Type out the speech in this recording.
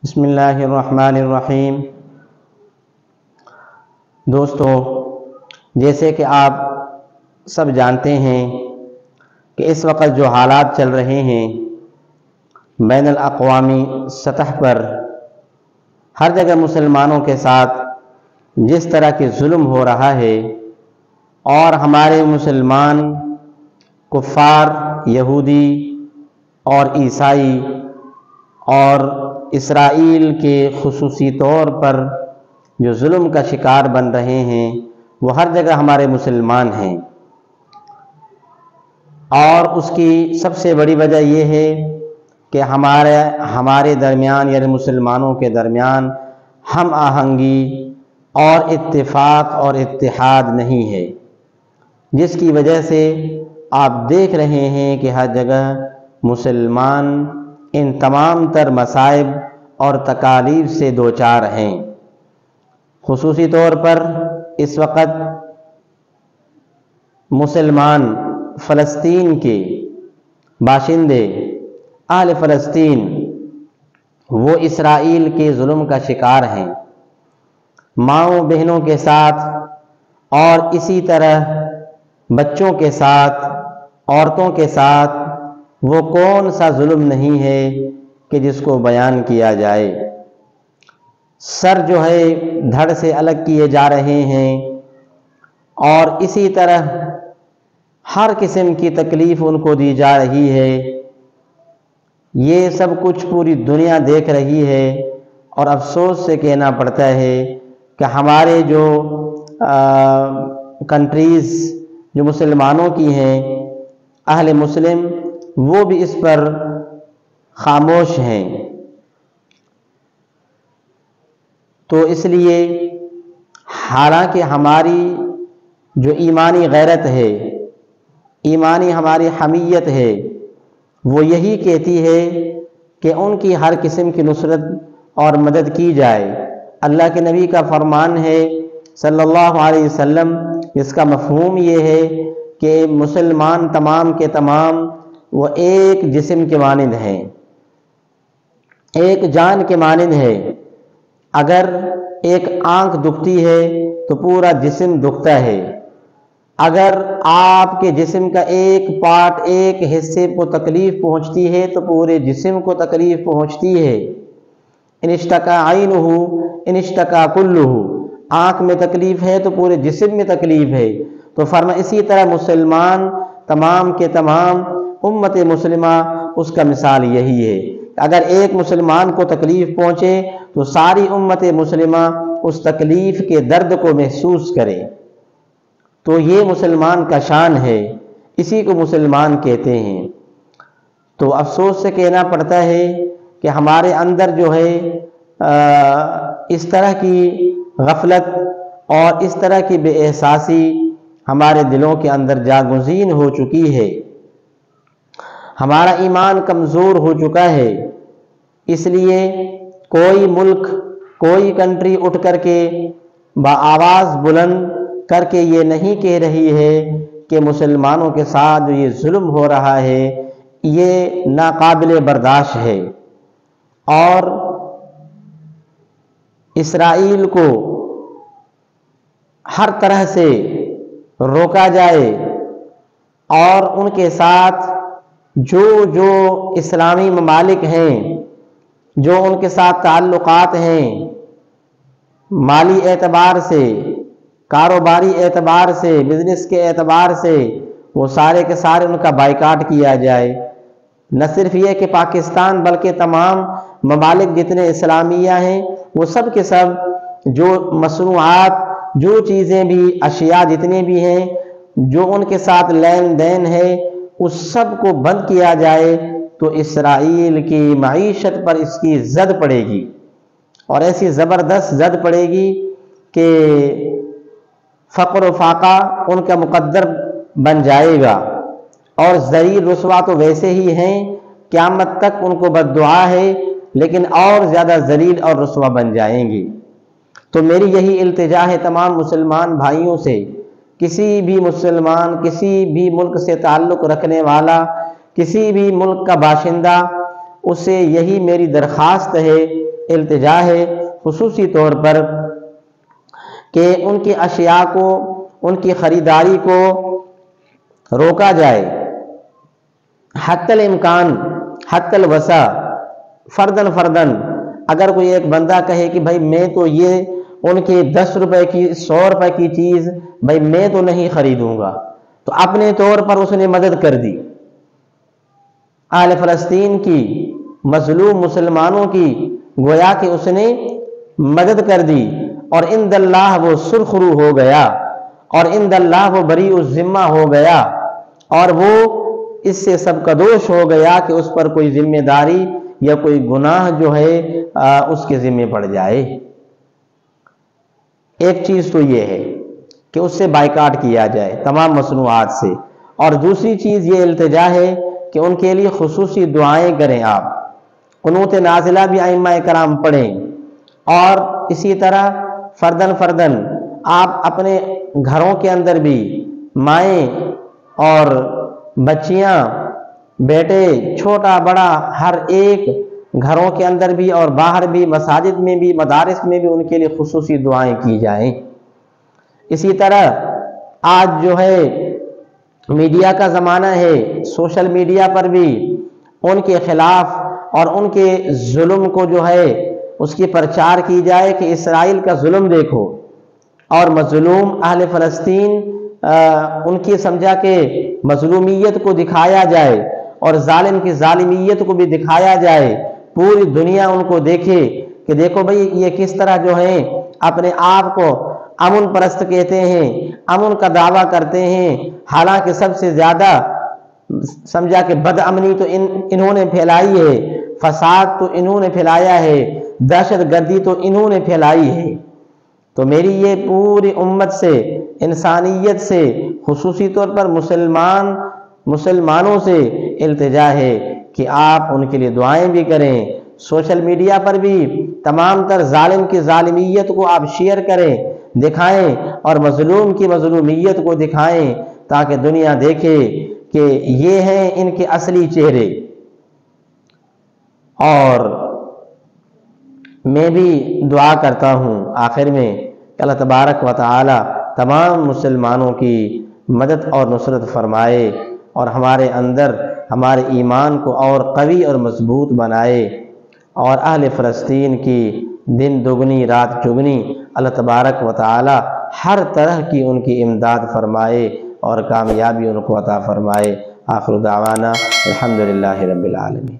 بسم اللہ الرحمن الرحیم۔ دوستو، جیسے کہ آپ سب جانتے ہیں کہ اس وقت جو حالات چل رہے ہیں بین الاقوامی سطح پر، ہر جگہ مسلمانوں کے ساتھ جس طرح کی ظلم ہو رہا ہے، اور ہمارے مسلمان کفار، یہودی اور عیسائی اور اسرائیل کے خصوصی طور پر جو ظلم کا شکار بن رہے ہیں، وہ ہر جگہ ہمارے مسلمان ہیں۔ اور اس کی سب سے بڑی وجہ یہ ہے کہ ہمارے درمیان، یعنی مسلمانوں کے درمیان ہم آہنگی اور اتفاق اور اتحاد نہیں ہے، جس کی وجہ سے آپ دیکھ رہے ہیں کہ ہر جگہ مسلمان ان تمام تر مصائب اور تکالیف سے دوچار ہیں۔ خصوصی طور پر اس وقت مسلمان فلسطین کے باشندے، اہل فلسطین، وہ اسرائیل کے ظلم کا شکار ہیں۔ ماؤں بہنوں کے ساتھ اور اسی طرح بچوں کے ساتھ، عورتوں کے ساتھ وہ کون سا ظلم نہیں ہے کہ جس کو بیان کیا جائے۔ سر جو ہے دھڑ سے الگ کیے جا رہے ہیں، اور اسی طرح ہر قسم کی تکلیف ان کو دی جا رہی ہے۔ یہ سب کچھ پوری دنیا دیکھ رہی ہے، اور افسوس سے کہنا پڑتا ہے کہ ہمارے جو کنٹریز جو مسلمانوں کی ہیں، اہل مسلم، وہ بھی اس پر خاموش ہیں۔ تو اس لیے حالانکہ ہماری جو ایمانی غیرت ہے، ایمانی ہماری حمیت ہے، وہ یہی کہتی ہے کہ ان کی ہر قسم کی نصرت اور مدد کی جائے۔ اللہ کے نبی کا فرمان ہے صلی اللہ علیہ وسلم، جس کا مفہوم یہ ہے کہ مسلمان تمام کے تمام وہ ایک جسم کے مانند ہیں، ایک جان کے مانند ہے۔ اگر ایک آنکھ دکھتی ہے تو پورا جسم دکھتا ہے۔ اگر آپ کے جسم کا ایک پارٹ، ایک حصے کو تکلیف پہنچتی ہے تو پورے جسم کو تکلیف پہنچتی ہے۔ ان اشتکا عینہ ان اشتکا کلہ، آنکھ میں تکلیف ہے تو پورے جسم میں تکلیف ہے۔ تو فرمایا اسی طرح مسلمان تمام کے تمام، امت مسلمہ اس کا مثال یہی ہے۔ اگر ایک مسلمان کو تکلیف پہنچے تو ساری امت مسلمہ اس تکلیف کے درد کو محسوس کرے۔ تو یہ مسلمان کا شان ہے، اسی کو مسلمان کہتے ہیں۔ تو افسوس سے کہنا پڑتا ہے کہ ہمارے اندر جو ہے اس طرح کی غفلت اور اس طرح کی بے احساسی ہمارے دلوں کے اندر جاگزین ہو چکی ہے۔ ہمارا ایمان کمزور ہو چکا ہے۔ اس لیے کوئی ملک، کوئی کنٹری اٹھ کر کے بآواز بلند کر کے یہ نہیں کہہ رہی ہے کہ مسلمانوں کے ساتھ جو یہ ظلم ہو رہا ہے یہ ناقابل برداشت ہے، اور اسرائیل کو ہر طرح سے روکا جائے، اور ان کے ساتھ جو اسلامی ممالک ہیں، جو ان کے ساتھ تعلقات ہیں، مالی اعتبار سے، کاروباری اعتبار سے، بزنس کے اعتبار سے، وہ سارے کے سارے ان کا بائیکاٹ کیا جائے۔ نہ صرف یہ کہ پاکستان بلکہ تمام ممالک جتنے اسلامیہ ہیں، وہ سب کے سب جو مصنوعات، جو چیزیں بھی، اشیاء جتنے بھی ہیں، جو ان کے ساتھ لین دین ہے، اس سب کو بند کیا جائے تو اسرائیل کی معیشت پر اس کی زد پڑے گی، اور ایسی زبردست زد پڑے گی کہ فقر و فاقہ ان کا مقدر بن جائے گا، اور ذلیل رسوا تو ویسے ہی ہیں، قیامت تک ان کو بد دعا ہے، لیکن اور زیادہ ذلیل اور رسوا بن جائیں گی۔ تو میری یہی التجا ہے تمام مسلمان بھائیوں سے، کسی بھی مسلمان، کسی بھی ملک سے تعلق رکھنے والا، کسی بھی ملک کا باشندہ، اسے یہی میری درخواست ہے التجا ہے خصوصی طور پر کہ ان کی اشیاء کو، ان کی خریداری کو روکا جائے، حتی الامکان حتی الوسع، فردن فردن۔ اگر کوئی ایک بندہ کہے کہ بھائی میں تو یہ ان کی 10 روپے کی 100 روپے کی چیز بھائی میں تو نہیں خریدوں گا، تو اپنے طور پر اس نے مدد کر دی، اہل فلسطین کی، مظلوم مسلمانوں کی گویا کہ اس نے مدد کر دی، اور عند اللہ وہ سرخرو ہو گیا، اور عند اللہ وہ بریء الذمہ ہو گیا، اور وہ اس سے سب کا دوش ہو گیا کہ اس پر کوئی ذمہ داری یا کوئی گناہ جو ہے اس کے ذمہ پڑ جائے۔ ایک چیز تو یہ ہے کہ اس سے بائیکاٹ کیا جائے تمام مصنوعات سے، اور دوسری چیز یہ التجا ہے کہ ان کے لیے خصوصی دعائیں کریں آپ، قنوت نازلہ بھی ائمہ کرام پڑھیں، اور اسی طرح فردن فردن آپ اپنے گھروں کے اندر بھی مائیں اور بچیاں، بیٹے، چھوٹا بڑا، ہر ایک گھروں کے اندر بھی اور باہر بھی، مساجد میں بھی، مدارس میں بھی ان کے لیے خصوصی دعائیں کی جائیں۔ اسی طرح آج جو ہے میڈیا کا زمانہ ہے، سوشل میڈیا پر بھی ان کے خلاف اور ان کے ظلم کو جو ہے اس کی پرچار کی جائے کہ اسرائیل کا ظلم دیکھو، اور مظلوم اہل فلسطین ان کی سمجھا کہ مظلومیت کو دکھایا جائے، اور ظالم کی ظالمیت کو بھی دکھایا جائے، پوری دنیا ان کو دیکھے کہ دیکھو بھئی یہ کس طرح جو ہیں اپنے آپ کو امن پرست کہتے ہیں، امن کا دعویٰ کرتے ہیں، حالانکہ سب سے زیادہ سمجھا کہ بد امنی تو انہوں نے پھیلائی ہے، فساد تو انہوں نے پھیلایا ہے، دہشت گردی تو انہوں نے پھیلائی ہے۔ تو میری یہ پوری امت سے، انسانیت سے، خصوصی طور پر مسلمانوں سے التجا ہے کہ آپ ان کے لیے دعائیں بھی کریں، سوشل میڈیا پر بھی تمام تر ظالم کی ظالمیت کو آپ شیئر کریں، دکھائیں، اور مظلوم کی مظلومیت کو دکھائیں، تاکہ دنیا دیکھے کہ یہ ہیں ان کے اصلی چہرے۔ اور میں بھی دعا کرتا ہوں آخر میں کہ اللہ تبارک و تعالی تمام مسلمانوں کی مدد اور نصرت فرمائے، اور ہمارے اندر ہمارے ایمان کو اور قوی اور مضبوط بنائے، اور اہل فلسطین کی دن دگنی رات چگنی اللہ تبارک و تعالی ہر طرح کی ان کی امداد فرمائے اور کامیابی ان کو عطا فرمائے۔ آخر دعوانا الحمدللہ رب العالمین۔